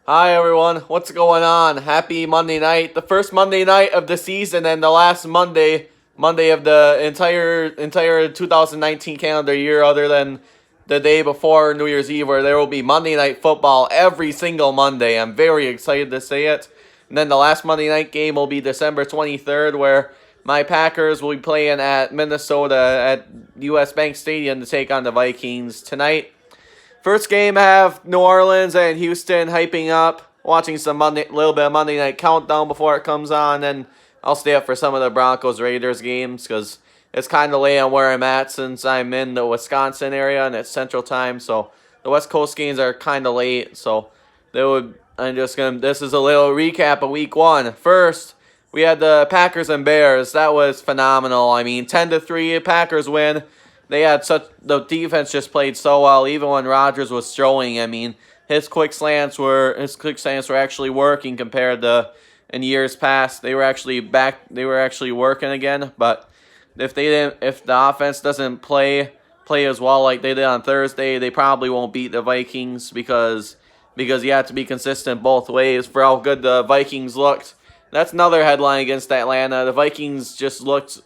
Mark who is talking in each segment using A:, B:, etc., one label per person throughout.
A: Hi everyone, what's going on? Happy Monday night. The first Monday night of the season and the last Monday of the entire 2019 calendar year other than the day before New Year's Eve where there will be Monday night football every single Monday. I'm very excited to say it. And then the last Monday night game will be December 23rd where my Packers will be playing at Minnesota at US Bank Stadium to take on the Vikings tonight. First game, I have New Orleans and Houston hyping up, watching some little bit of Monday Night Countdown before it comes on, and I'll stay up for some of the Broncos Raiders games because it's kind of late on where I'm at since I'm in the Wisconsin area and it's Central Time, so the West Coast games are kind of late. So they would. I'm just gonna. This is a little recap of Week 1. First, we had the Packers and Bears. That was phenomenal. I mean, 10-3, Packers win. The defense just played so well, even when Rodgers was throwing. I mean, his quick slants were actually working compared to in years past. They were actually back. They were actually working again. But if the offense doesn't play as well like they did on Thursday, they probably won't beat the Vikings because you have to be consistent both ways for how good the Vikings looked. That's another headline against Atlanta. The Vikings just looked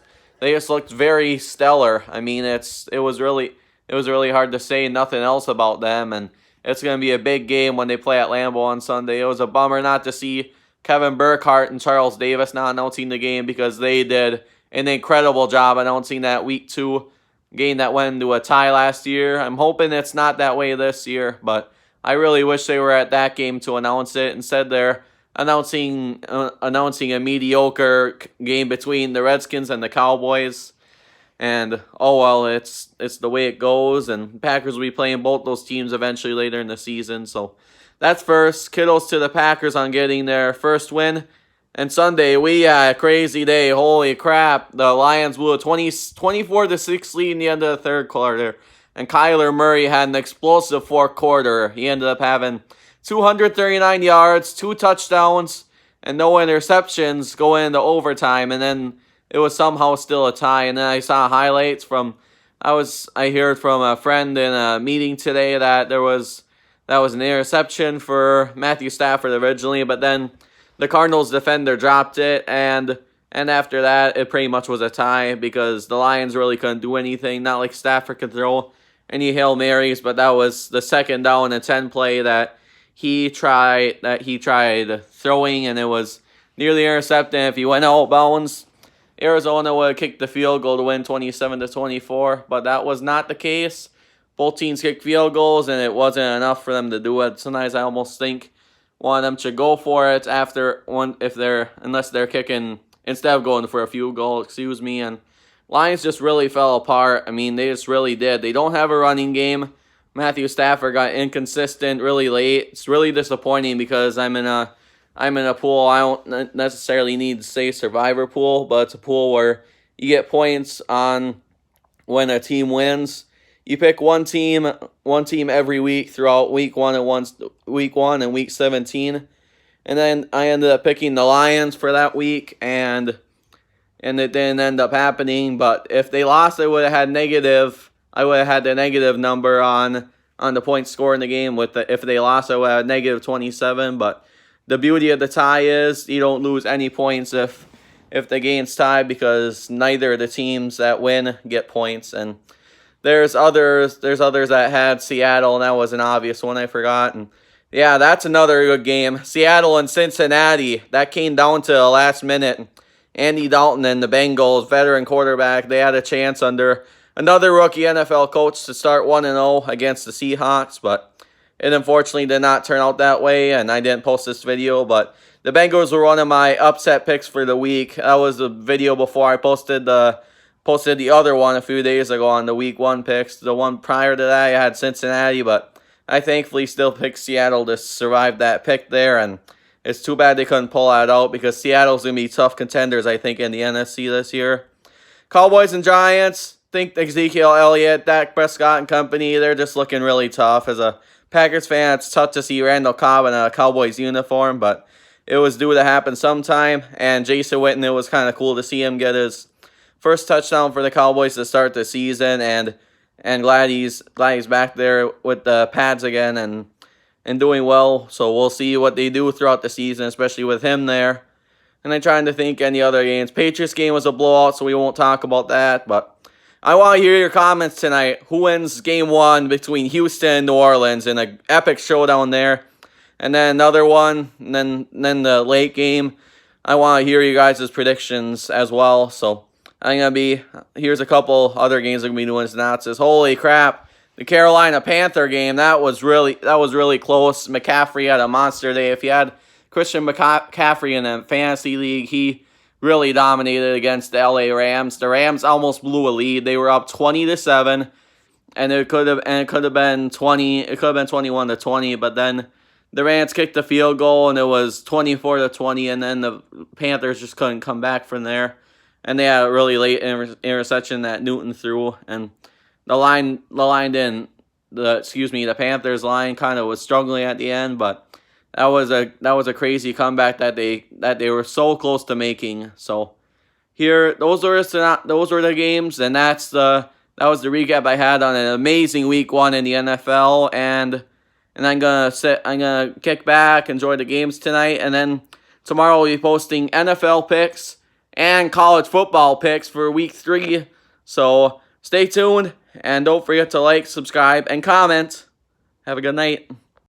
A: very stellar. I mean, it was really hard to say nothing else about them, and it's going to be a big game when they play at Lambeau on Sunday. It was a bummer not to see Kevin Burkhardt and Charles Davis not announcing the game because they did an incredible job announcing that Week 2 game that went into a tie last year. I'm hoping it's not that way this year, but I really wish they were at that game to announce it. Instead, they're announcing a mediocre game between the Redskins and the Cowboys. And oh well, it's the way it goes. And Packers will be playing both those teams eventually later in the season. So that's first. Kudos to the Packers on getting their first win. And Sunday, we had a crazy day. Holy crap. The Lions blew a 24-6 lead in the end of the third quarter. And Kyler Murray had an explosive fourth quarter. He ended up having 239 yards, 2 touchdowns, and no interceptions going into overtime. And then it was somehow still a tie. And then I saw highlights I heard from a friend in a meeting today that was an interception for Matthew Stafford originally, but then the Cardinals defender dropped it, and after that, it pretty much was a tie because the Lions really couldn't do anything. Not like Stafford could throw any Hail Marys, but that was the second down and 10 play that he tried throwing, and it was nearly intercepted. If he went out of bounds, Arizona would have kicked the field goal to win 27-24, but that was not the case. Both teams kicked field goals, and it wasn't enough for them to do it. Sometimes I almost think one of them should go for it unless they're kicking instead of going for a field goal. And Lions just really fell apart. I mean, they just really did. They don't have a running game. Matthew Stafford got inconsistent really late. It's really disappointing because I'm in a pool. I don't necessarily need to say survivor pool, but it's a pool where you get points on when a team wins. You pick one team every week throughout week 1 and week 17. And then I ended up picking the Lions for that week, and it didn't end up happening. But if they lost, I would have had the negative number on the points scored in the game. If they lost, I would have negative 27. But the beauty of the tie is you don't lose any points if the game's tied because neither of the teams that win get points. And there's others that had Seattle, and that was an obvious one I forgot. And yeah, that's another good game. Seattle and Cincinnati. That came down to the last minute. Andy Dalton and the Bengals, veteran quarterback, they had a chance under another rookie NFL coach to start 1-0 against the Seahawks, but it unfortunately did not turn out that way, and I didn't post this video, but the Bengals were one of my upset picks for the week. That was the video before I posted the other one a few days ago on the Week 1 picks. The one prior to that, I had Cincinnati, but I thankfully still picked Seattle to survive that pick there, and it's too bad they couldn't pull that out because Seattle's going to be tough contenders, I think, in the NFC this year. Cowboys and Giants, think Ezekiel Elliott, Dak Prescott and company, they're just looking really tough. As a Packers fan, it's tough to see Randall Cobb in a Cowboys uniform, but it was due to happen sometime, and Jason Witten, it was kind of cool to see him get his first touchdown for the Cowboys to start the season, and glad he's back there with the pads again, and and doing well. So we'll see what they do throughout the season, especially with him there. And I'm trying to think any other games. Patriots game was a blowout, so we won't talk about that. But I want to hear your comments tonight. Who wins game 1 between Houston and New Orleans in an epic showdown there? And then another one, and then the late game. I want to hear you guys' predictions as well. So here's a couple other games I'm going to be doing synopsis. Holy crap. The Carolina Panther game, that was really close. McCaffrey had a monster day. If you had Christian McCaffrey in a fantasy league, he really dominated against the LA Rams. The Rams almost blew a lead. They were up 20-7, and it could have been 20. It could have been 21-20, but then the Rams kicked the field goal, and it was 24-20, and then the Panthers just couldn't come back from there. And they had a really late interception that Newton threw, and the Panthers line kind of was struggling at the end, but that was a crazy comeback that they were so close to making. So here, those were the games, and that was the recap I had on an amazing week 1 in the NFL, and I'm gonna kick back, enjoy the games tonight, and then tomorrow we'll be posting NFL picks and college football picks for week 3. So stay tuned, and don't forget to like, subscribe, and comment. Have a good night.